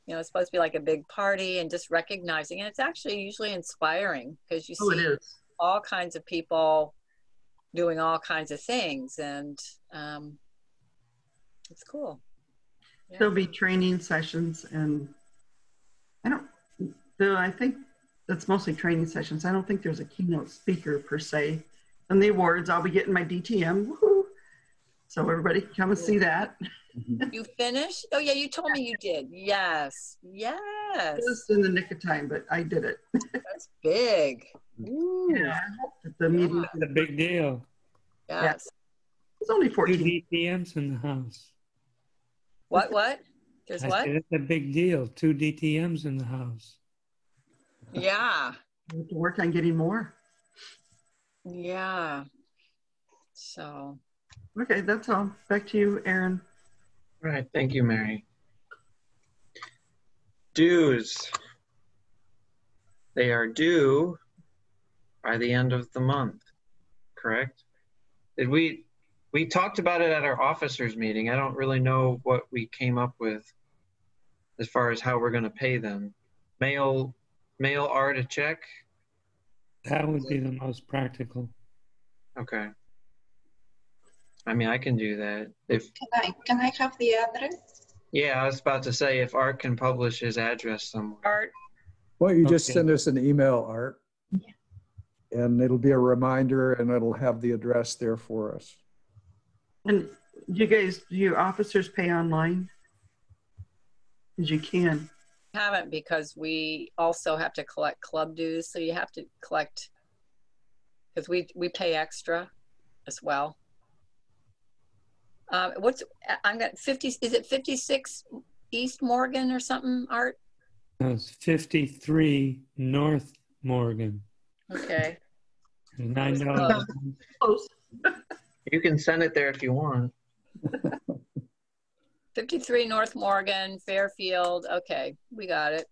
it's supposed to be like a big party and just recognizing, and it's actually usually inspiring because you see all kinds of people doing all kinds of things, and it's cool. Yeah. There'll be training sessions, and I think that's mostly training sessions. I don't think there's a keynote speaker per se. And the awards, I'll be getting my DTM. Woo-hoo. So everybody come and see that. You finished? Oh yeah, you told me you did. Yes. Just in the nick of time, but I did it. That's big. Ooh. Yeah, the meeting. It's a big deal. Yes. Yeah. It's only 14. 2 DTMs in the house. What? There's I what? said it's a big deal. 2 DTMs in the house. Yeah. We have to work on getting more. Yeah. So. Okay, that's all. Back to you, Aaron. All right, thank you, Mary. Dues. They are due by the end of the month, correct? Did we talked about it at our officers meeting. I don't really know what we came up with as far as how we're going to pay them. Mail Art a check? That would be the most practical. Okay. I mean, I can do that. Can I have the address? Yeah, I was about to say if Art can publish his address somewhere. Art. Well, you just send us an email, Art. Yeah. And it'll be a reminder, and it'll have the address there for us. And do you officers pay online? As you can. Haven't, because we also have to collect club dues. So you have to collect, because we pay extra as well. I'm got 50. Is it 56 East Morgan or something, Art? No, it's 53 North Morgan. Okay. $9. Close. You can send it there if you want. 53 North Morgan, Fairfield. Okay, we got it.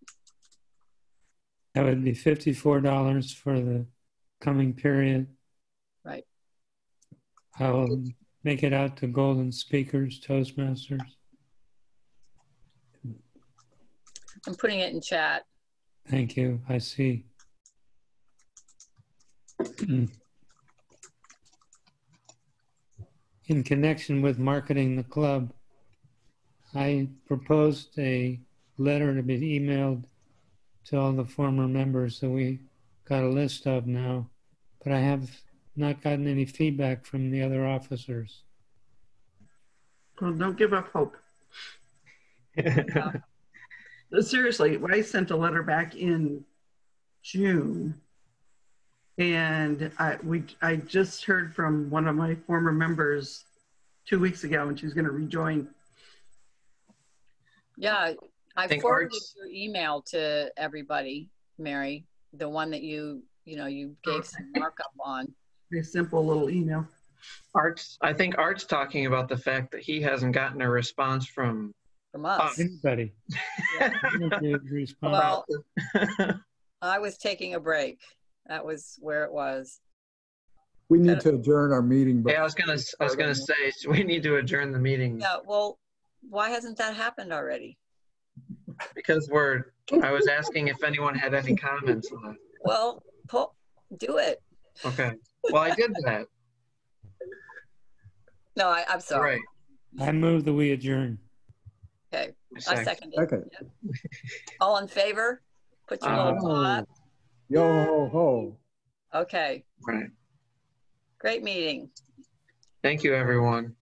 That would be $54 for the coming period. Right. I will make it out to Golden Speakers, Toastmasters. I'm putting it in chat. Thank you. I see. In connection with marketing the club, I proposed a letter to be emailed to all the former members that we got a list of now, but I have not gotten any feedback from the other officers. Well, don't give up hope. Seriously, I sent a letter back in June, and I just heard from one of my former members 2 weeks ago, and she's going to rejoin. Yeah, I forwarded your email to everybody, Mary, the one that you gave some markup on. A simple little email. I think Art's talking about the fact that he hasn't gotten a response from us. Anybody. Well, I was taking a break. That was where it was. We need to adjourn our meeting. Yeah, I was gonna say we need to adjourn the meeting. Yeah, well, why hasn't that happened already? Because I was asking if anyone had any comments on it. Well, Do it. Okay. Well, I did that. No, I'm sorry. Right. I move that we adjourn. Okay, Second. I second it. Okay. Yeah. All in favor? Put your little paw up. Yo ho ho. Okay, Right. great meeting. Thank you, everyone.